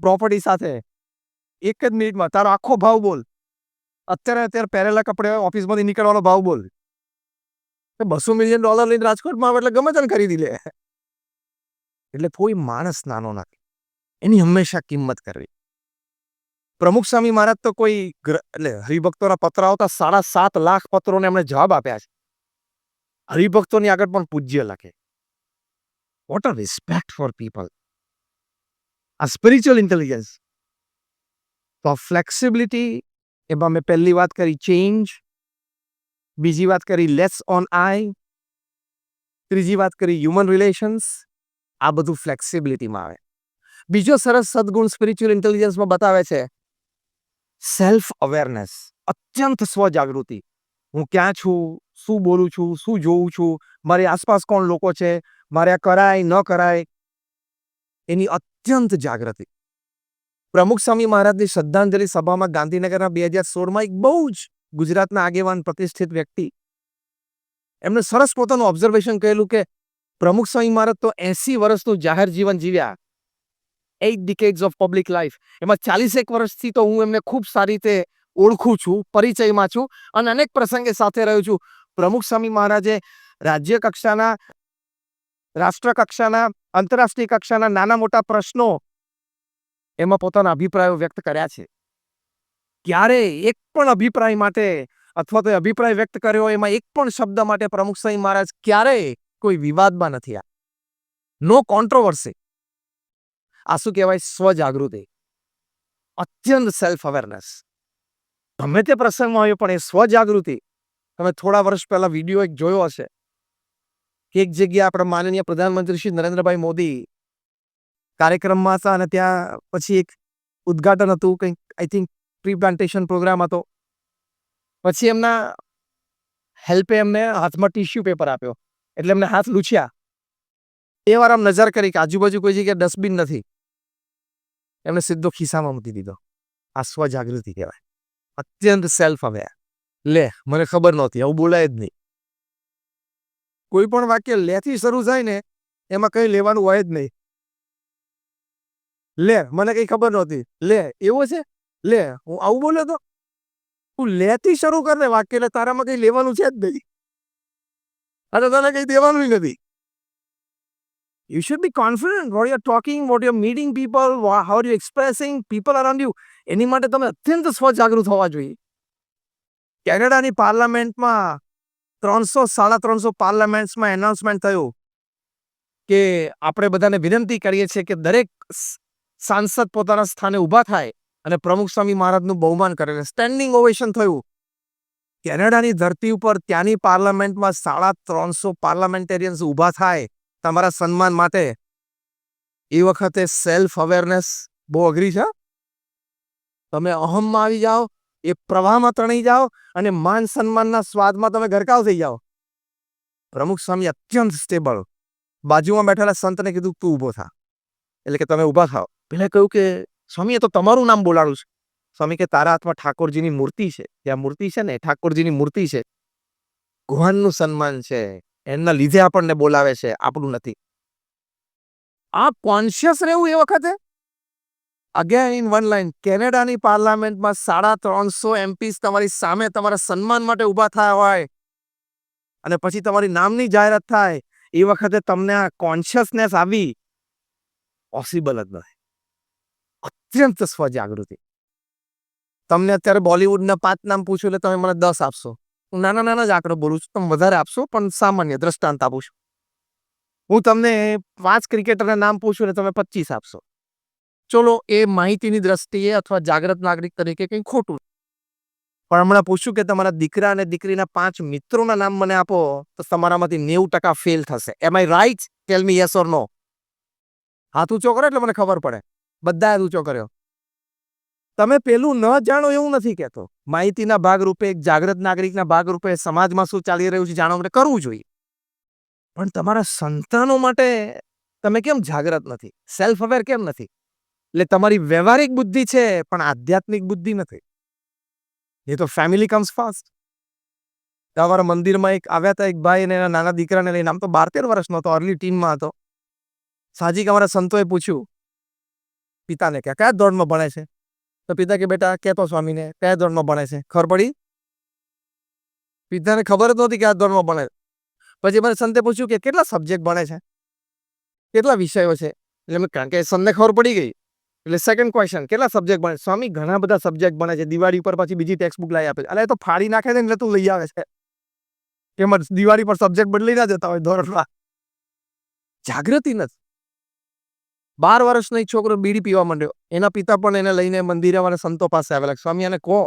પ્રોપર્ટી સાથે એક જ મિનિટમાં તારો આખો ભાવ બોલ. અત્યારે પહેરેલા કપડે ઓફિસમાંથી નીકળવાનો ભાવ બોલ. $200 million લઈને રાજકોટમાં આવે એટલે ગમે તેને ખરીદી લે. એટલે કોઈ માણસ નાનો નથી, એની હંમેશા કિંમત કરવી. પ્રમુખ સ્વામી મહારાજ તો કોઈ એટલે હરિભક્તોના પત્ર આવતા 7.5 લાખ પત્રોને એમણે જવાબ આપ્યા છે. હરિભક્તોની આગળ પણ પૂજ્ય લખે. What a respect four people. આ સ્પિરિચ્યુઅલ ઇન્ટેલિજન્સ. તો ફ્લેક્સિબિલિટી, એમાં મેં પહેલી વાત કરી ચેન્જ, બીજી વાત કરી લેસ ઓન આઈ, ત્રીજી વાત કરી હ્યુમન રિલેશન્સ. આ બધું ફ્લેક્સિબિલિટીમાં આવે. બીજો સરસ સદગુણ સ્પિરિચ્યુઅલ ઇન્ટેલિજન્સમાં બતાવે છે સેલ્ફ અવેરનેસ, અત્યંત સ્વજાગૃતિ. હું ક્યાં છું, શું બોલું છું, શું જોઉં છું, મારી આસપાસ કોણ લોકો છે, મારે આ કરાય ન કરાય, એની અત્યંત જાગૃતિ. પ્રમુખ સ્વામી મહારાજની શ્રદ્ધાંજલિ સભામાં ગાંધીનગરના 2016માં એક બહુ જ ગુજરાતના આગેવાન પ્રતિષ્ઠિત વ્યક્તિ એમને સરસ પોતાનું ઓબ્ઝર્વેશન કહેલું કે પ્રમુખ સ્વામી મહારાજ તો 80 વર્ષનું જાહેર જીવન જીવ્યા, 8 decades of public life. એમાં 40 વર્ષથી તો હું એમને ખૂબ સારી રીતે ઓળખું છું, પરિચયમાં છું અને અનેક પ્રસંગે સાથે રહ્યો છું. પ્રમુખ સ્વામી મહારાજે રાજ્ય કક્ષાના, રાષ્ટ્ર કક્ષાના, આંતરરાષ્ટ્રીય કક્ષાના નાના મોટા પ્રશ્નો એમાં પોતાના અભિપ્રાયો વ્યક્ત કર્યા છે. ક્યારે એક પણ અભિપ્રાય માટે અથવા તો અભિપ્રાય વ્યક્ત કર્યો એમાં એક પણ શબ્દ માટે પ્રમુખ સ્વામી મહારાજ ક્યારેય કોઈ વિવાદમાં નથી આ. નો કોન્ટ્રોવર્સી. આ શું કહેવાય? સ્વજાગૃતિ, અત્યંત સેલ્ફ અવેરનેસ. ગમે તે પ્રસંગમાં હોય પણ એ સ્વજાગૃતિ. તમે થોડા વર્ષ પહેલા વિડીયો એક જોયો હશે કે એક જગ્યાએ આપણા માનનીય પ્રધાનમંત્રી શ્રી નરેન્દ્રભાઈ મોદી કાર્યક્રમમાં હતા અને ત્યાં પછી એક ઉદ્ઘાટન હતું, કંઈક I think tree plantation program હતો. પછી એમના હેલ્પે એમને હાથમાં ટિશ્યુ પેપર આપ્યો એટલે એમને હાથ લૂછ્યા. એ વાર આમ નજર કરી કે આજુબાજુ કોઈ જગ્યાએ ડસ્ટબિન નથી, એમને સીધો ખિસ્સામાં મૂકી દીધો. આ સ્વજાગૃતિ કહેવાય, અત્યંત સેલ્ફ અવેર. લે, મને ખબર નહોતી, આવું બોલાય જ નહીં. કોઈ પણ વાક્ય લેથી શરૂ થાય ને એમાં કંઈ લેવાનું હોય જ નહીં. લે, મને કંઈ ખબર નહોતી, લે એવો છે, લે હું આવું બોલ્યો તો. તું લેથી શરૂ કર ને વાક્ય, એટલે તારામાં કંઈ લેવાનું છે જ નહીં અને તને કંઈ દેવાનું નથી. You should be confident what you're talking, what you're meeting people, how you're expressing people around you. એની માટે તમે અત્યંત સ્વજાગૃત હોવા જોઈએ. કેનેડાની પાર્લામેન્ટમાં 300-350 પાર્લામેન્ટ્સમાં એનાઉન્સમેન્ટ થયું કે આપણે બધાને વિનંતી કરીએ છીએ કે દરેક સાંસદ પોતાના સ્થાને ઊભા થાય અને પ્રમુખ સ્વામી મહારાજનું બહુમાન કરે. સ્ટેન્ડિંગ ઓવેશન થયું. કેનેડાની ધરતી ઉપર ત્યાંની પાર્લામેન્ટમાં 350 પાર્લામેન્ટેરિયન્સ ઊભા થાય તમારા સન્માન માટે. એ વખતે સેલ્ફ અવેરનેસ બહુ અઘરી છે. તમે અહમમાં આવી જાઓ, એ પ્રવાહમાં તણાઈ જાઓ અને માન સન્માનના સ્વાદમાં તમે ગરકાવ થઈ જાઓ. પ્રમુખ સ્વામી અત્યંત સ્ટેબલ. બાજુમાં બેઠેલા સંતને કીધું તું ઊભો થા, એટલે કે તમે ઊભા થાઓ. પેલા કહ્યું કે સ્વામી એ તો તમારું નામ બોલાડું છે. સ્વામી કે તારા હાથમાં ઠાકોરજીની મૂર્તિ છે, ત્યાં મૂર્તિ છે ને ઠાકોરજીની મૂર્તિ છે, ભગવાનનું સન્માન છે, એમના લીધે આપણને બોલાવે છે, આપણું નથી. આ કોન્શિયસ રહેવું એ વખતે. અગેન ઇન વન લાઈન, કેનેડાની પાર્લામેન્ટમાં 350 એમપીસ તમારી સામે તમારા સન્માન માટે ઊભા થયા હોય અને પછી તમારી નામની જાહેરાત થાય, એ વખતે તમને આ કોન્શિયસનેસ આવી, પોસિબલ જ નથી. અત્યંત સ્વજાગૃતિ. તમને અત્યારે બોલિવૂડના 5 નામ પૂછ્યું એટલે તમે મને 10 આપશો. હું નાના જ આંકડો બોલું છું, તમે વધારે આપશો, પણ સામાન્ય દ્રષ્ટાંત આપું છું. હું તમને 5 ક્રિકેટરના નામ પૂછું એટલે તમે 25 આપશો. ચલો, એ માહિતીની દ્રષ્ટિએ અથવા જાગૃત નાગરિક તરીકે કંઈ ખોટું. પણ હમણાં પૂછ્યું કે તમારા દીકરા અને દીકરીના 5 મિત્રોના નામ મને આપો, તો તમારામાંથી 90% ફેલ થશે. Am I right? Tell me yes or no. હાથ ઊંચો કરો એટલે મને ખબર પડે. બધા હાથ ઊંચો કર્યો. તમે પેલું ન જાણો એવું નથી કહેતો. માહિતીના ભાગરૂપે, એક જાગૃત નાગરિકના ભાગરૂપે સમાજમાં શું ચાલી રહ્યું છે જાણવા માટે કરવું જોઈએ. પણ તમારા સંતાનો માટે તમે કેમ જાગૃત નથી, સેલ્ફ અવેર કેમ નથી? એટલે તમારી વ્યવહારિક બુદ્ધિ છે પણ આધ્યાત્મિક બુદ્ધિ નથી. એ તો ફેમિલી કમ્સ ફર્સ્ટ. અમારા મંદિરમાં એક આવ્યા હતા, એક ભાઈ અને એના નાના દીકરાને લઈને. આમ તો 12-13 વર્ષનો હતો, અર્લી ટીનમાં હતો. સાજીક અમારા સંતોએ પૂછ્યું પિતાને કે કયા ધોરણમાં ભણે છે? તો પિતા કે બેટા કહેતો સ્વામીને કયા ધોરણમાં ભણે છે. ખબર પડી? પિતાને ખબર જ નહોતી કયા ધોરણમાં ભણે. પછી મને સંતે પૂછ્યું કે કેટલા સબ્જેક્ટ ભણે છે, કેટલા વિષયો છે? એટલે કારણ કે સંતને ખબર પડી ગઈ એટલે સેકન્ડ ક્વેશ્ચન, કેટલા સબ્જેક્ટ ભણે? સ્વામી ઘણા બધા સબ્જેક્ટ ભણે છે. દિવાળી પર પછી બીજી ટેક્સ્ટ બુક લાવી આપે છે. અરે એ તો ફાડી નાખે છે ને એટલે તું લઈ આવે છે. એમ જ દિવાળી પર સબ્જેક્ટ બદલી ના જતા હોય ધોરણમાં. જાગૃતિ નથી. 12 વર્ષનો એક છોકરો બીડી પીવા માંડ્યો. એના પિતા પણ એને લઈને મંદિરે વાળા સંતો પાસે આવેલા. સ્વામી એને કહો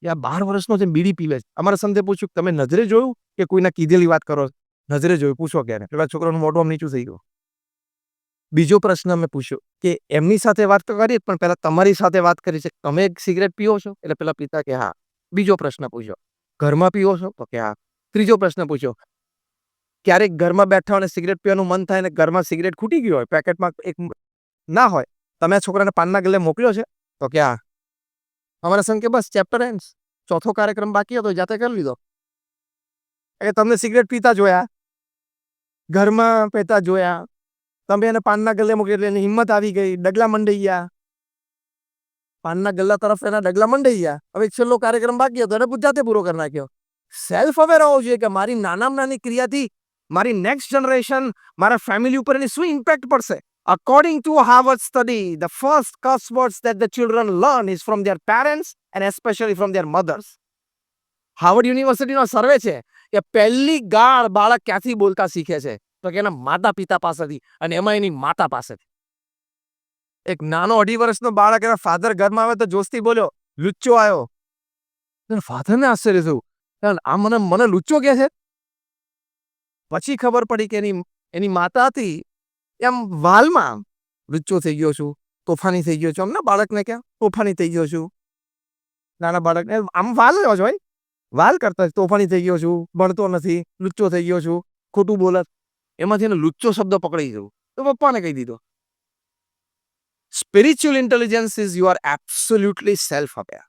કે આ 12 વર્ષનો છે બીડી પીવે છે. અમારા સંતે પૂછ્યું તમે નજરે જોયું કે કોઈના કીધેલી વાત કરો? નજરે જોયું. પૂછો ક્યારે? પેલા છોકરાનું મોઢું આમ નીચું થઈ ગયું. બીજો પ્રશ્ન અમે પૂછ્યો કે એમની સાથે વાત તો કરી પણ પહેલા તમારી સાથે વાત કરી છે, તમે સિગરેટ પીવો છો? એટલે પેલા પિતા કે હા. બીજો પ્રશ્ન પૂછ્યો, ઘરમાં પીવો છો? તો કે હા. ત્રીજો પ્રશ્ન પૂછ્યો, ક્યારેક ઘરમાં બેઠા હોય અને સિગરેટ પીવાનું મન થાય ને ઘરમાં સિગરેટ ખૂટી ગયું હોય, પેકેટમાં એક ના હોય, તમે આ છોકરાને પાનના ગલ્લે મોકલ્યો છે? તો કે હા. અમારા સંઘ કે બસ ચેપ્ટર એન્ડ, ચોથો કાર્યક્રમ બાકી હતો જાતે કરી લીધો. એટલે તમને સિગરેટ પીતા જોયા, ઘરમાં પીતા જોયા, તમે એને પાનના ગલ્લે મૂકી એટલે એની હિંમત આવી ગઈ, ડગલા મંડાઈ ગયા. પાનના ગલ્લા તરફ એના ડગલા મંડાઈ ગયા. હવે છેલ્લો કાર્યક્રમ બાકી હતો એને જાતે પૂરો કરી નાખ્યો. સેલ્ફ અવેર હોવો જોઈએ કે મારી નાનામાં નાની ક્રિયાથી મારી નેક્સ્ટ જનરેશન, મારા ફેમિલી ઉપર એની શું ઇમ્પેક્ટ પડશે. According to Harvard study, the first curse words that the children learn is from their parents and especially from their mothers. Harvard યુનિવર્સિટીનો સર્વે છે કે પહેલી ગાળ બાળક ક્યાંથી બોલતા શીખે છે? તો કે એના માતા પિતા પાસેથી, અને એમાં એની માતા પાસેથી. એક નાનો 2.5 વર્ષનો બાળક એના ફાધર ઘરમાં આવે તો જોશથી બોલ્યો લુચ્ચો આવ્યો. ફાધરને આશ્ચર્ય થયું, આ મને લુચ્ચો કહે છે? પછી ખબર પડી કે એની માતા હતી એમ વાલમાં લુચ્ચો થઈ ગયો છું, તોફાની થઈ ગયો છું. આમ ના બાળકને ક્યાં તોફાની થઈ ગયો છું, નાના બાળકને આમ વાલ જ હોય, વાલ કરતા તોફાની થઈ ગયો છું, ભણતો નથી, લુચ્ચો થઈ ગયો છું, ખોટું બોલત. એમાંથી એને લુચ્ચો શબ્દ પકડી ગયો તો પપ્પાને કહી દીધો. Spiritual intelligence is you are absolutely self aware.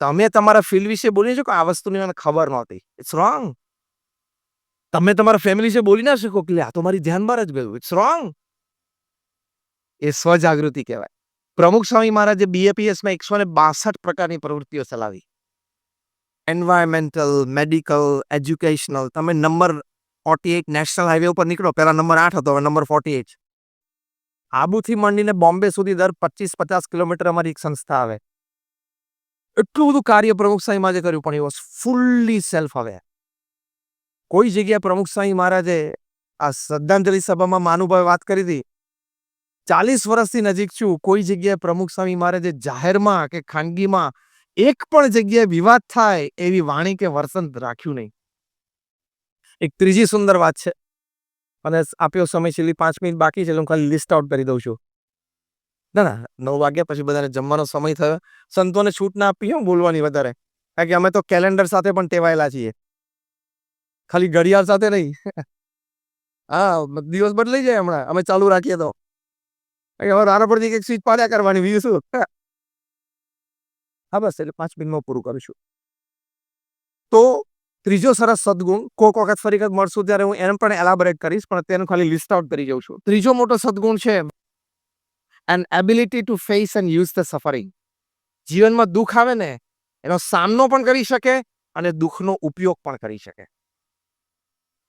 તમે તમારા ફીલ્ડ વિશે બોલી શકો આ વસ્તુની મને ખબર નહોતી, ઇટ્સ રોંગ. તમે તમારા ફેમિલી વિશે બોલી ના શકો કે આ તો મારી ધ્યાન બહાર જ ગયું, ઇટ્સ રોંગ. એ સ્વજાગૃતિ કહેવાય. પ્રમુખ સ્વામી મહારાજે BAPSમાં 162 પ્રકારની પ્રવૃત્તિઓ ચલાવી. Environmental, medical, educational. તમે નંબર 48 નેશનલ હાઈવે ઉપર નીકળો, પહેલા નંબર 8 હતો, હવે નંબર 48. આબુથી માંડીને બોમ્બે સુધી દર 25-50 કિલોમીટર અમારી એક સંસ્થા આવે. એટલું બધું કાર્ય પ્રમુખ સ્વામી મહારાજે કર્યું પણ એ વોઝ ફુલ્લી સેલ્ફ અવેર. કોઈ જગ્યાએ પ્રમુખ સ્વામી મહારાજે આ શ્રદ્ધાંજલિ સભામાં માનુભાવે વાત કરી હતી, 40 વર્ષથી નજીક છું, કોઈ જગ્યાએ પ્રમુખ સ્વામી મહારાજે જાહેરમાં કે ખાનગીમાં એક પણ જગ્યાએ વિવાદ થાય એવી વાણી કે વર્તન રાખ્યું નહીં. એક ત્રીજી સુંદર વાત છે, અને આપ્યો સમય છેલ્લી 5 મિનિટ બાકી છે, હું ખાલી લિસ્ટ આઉટ કરી દઉં છું. ના 9 વાગ્યા પછી બધાને જમવાનો સમય થયો. સંતોને છૂટ ના આપી હું બોલવાની વધારે, કારણ કે અમે તો કેલેન્ડર સાથે પણ ટેવાયેલા છીએ, ખાલી ઘડિયાળ સાથે નહીં. હા, દિવસ બદલાઈ જાય હમણાં અમે ચાલુ રાખીએ તો. હવે રાના પરથી એક સ્વિચ પાડ્યા કરવાની, બીજું શું. હા બસ, એટલે 5 મિનિટમાં પૂરું કરું છું. તો ત્રીજો સરસ સદગુણ, કોક વખત ફરી વખત મળશું ત્યારે હું એને પણ એલાબોરેટ કરીશ, પણ તેનું ખાલી લિસ્ટ આઉટ કરી જાઉં છું. ત્રીજો મોટો સદગુણ છે an ability to face and use the suffering. જીવનમાં દુઃખ આવે ને એનો સામનો પણ કરી શકે અને દુઃખનો ઉપયોગ પણ કરી શકે.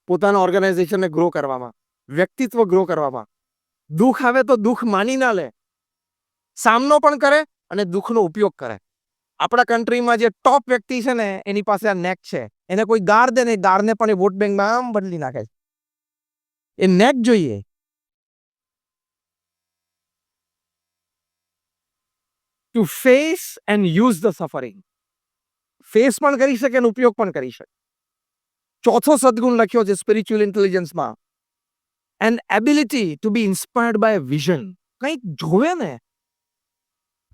પોતાના ઓર્ગેનાઇઝેશનને ગ્રો કરવામાં, વ્યક્તિત્વ ગ્રો કરવામાં. દુઃખ આવે તો દુઃખ માની ના લે, સામનો પણ કરે અને દુઃખનો ઉપયોગ કરે. આપણા કન્ટ્રીમાં જે ટોપ વ્યક્તિ છે ને એની પાસે આ નેક છે. એને કોઈ ગાળ દે ને ગાળને પણ એ વોટ બેંકમાં આમ બદલી નાખે છે. એ નેક જોઈએ. To face and use the suffering. Face પણ કરી શકે અને ઉપયોગ પણ કરી શકે. ચોથો સદગુણ લખ્યો છે સ્પિરિચ્યુઅલ ઇન્ટેલિજન્સમાં, an ability to be inspired by vision. કંઈક જોવે ને,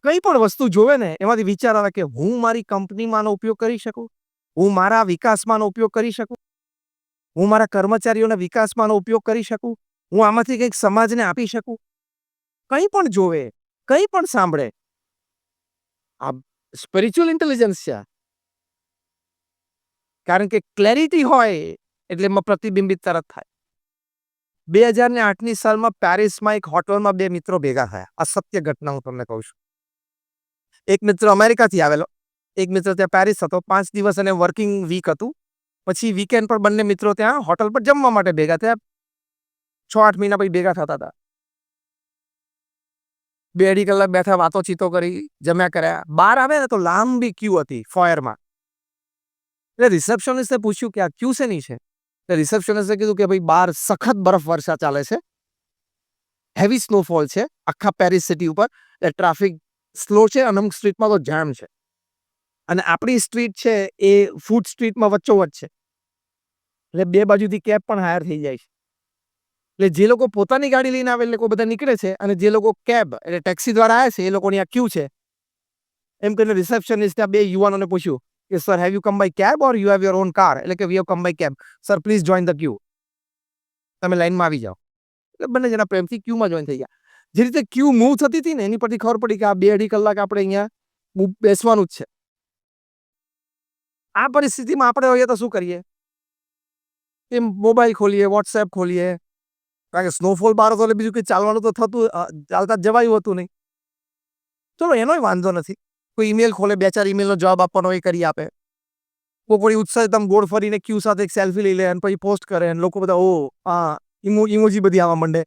કંઈ પણ વસ્તુ જોવે ને એમાંથી વિચાર આવે કે હું મારી કંપનીમાં આનો ઉપયોગ કરી શકું, હું મારા વિકાસમાં આનો ઉપયોગ કરી શકું. હું મારા કર્મચારીઓના વિકાસમાં આનો ઉપયોગ કરી શકું? હું આમાંથી કંઈક સમાજને આપી શકું? કંઈ પણ જોવે, કંઈ પણ સાંભળે, આ સ્પિરિચ્યુઅલ ઇન્ટેલિજન્સ છે. કારણ કે ક્લેરિટી હોય એટલે એમાં પ્રતિબિંબિત તરત થાય. 2008ની સાલમાં પેરિસમાં એક હોટલમાં બે મિત્રો ભેગા થયા. આ સત્ય ઘટના હું તમને કહું છું. એક મિત્ર અમેરિકાથી આવેલો, એક મિત્ર ત્યાં પેરિસ હતો. 5 દિવસ અને વર્કિંગ વીક હતું. પછી વીકેન્ડ પર બંને મિત્રો ત્યાં હોટલ પર જમવા માટે ભેગા થયા. 6-8 મહિના પછી ભેગા થતા હતા. 2-2.5 કલાક બેઠા, વાતો-ચીતો કરી, જમ્યા કર્યા. બહાર આવે ને તો લાંબી ક્યુ હતી ફોયરમાં. એટલે રિસેપ્શનિસ્ટે પૂછ્યું કે આ ક્યુ શેની છે? એટલે રિસેપ્શનિસ્ટે કીધું કે ભાઈ બહાર સખત બરફવર્ષા ચાલે છે, હેવી સ્નોફોલ છે આખા પેરિસ સિટી ઉપર, એટલે ટ્રાફિક સ્લો છે અને અમુક સ્ટ્રીટમાં તો જામ છે. અને આપણી સ્ટ્રીટ છે એ ફૂડ સ્ટ્રીટમાં વચ્ચોવચ્ચ છે. એટલે બે બાજુથી કેબ પણ હાયર થઈ જાય છે. એટલે જે લોકો પોતાની ગાડી લઈને આવે એ લોકો બધા નીકળે છે, અને જે લોકો કેબ એટલે ટેક્સી દ્વારા આવે છે એ લોકોની આ ક્યુ છે. એમ કહીને રિસેપ્શનિસ્ટે આ બે યુવાનોને પૂછ્યું કે sir, have you come by cab or you have your own car? એટલે કે we have come by cab. Sir please join the queue. તમે લાઈનમાં આવી જાઓ. એટલે બંને જણા પ્રેમથી ક્યુમાં જોઈન થઈ ગયા. જે રીતે ક્યુ મૂવ થતી હતી ને એની પરથી ખબર પડી કે આ 2-2.5 કલાક આપણે અહીંયા બેસવાનું જ છે. આ પરિસ્થિતિમાં આપણે હોઈએ તો શું કરીએ? કે મોબાઈલ ખોલીએ, વોટ્સએપ ખોલીએ. કારણ કે સ્નોફોલ બહાર હતો એટલે બીજું કંઈ ચાલવાનું તો થતું, ચાલતા જવાયું હતું નહીં. ચલો એનોય વાંધો નથી. કોઈ ઈમેલ ખોલે, 2-4 ઈમેલનો જવાબ આપવાનો એ કરી આપે. કોઈ વળી ઉત્સાહિત આમ ગોળ ફરીને ક્યુ સાથે એક સેલ્ફી લઈ લે અને પછી પોસ્ટ કરે અને લોકો બધા ઓ હા ઇમોજી બધી આવવા માંડે.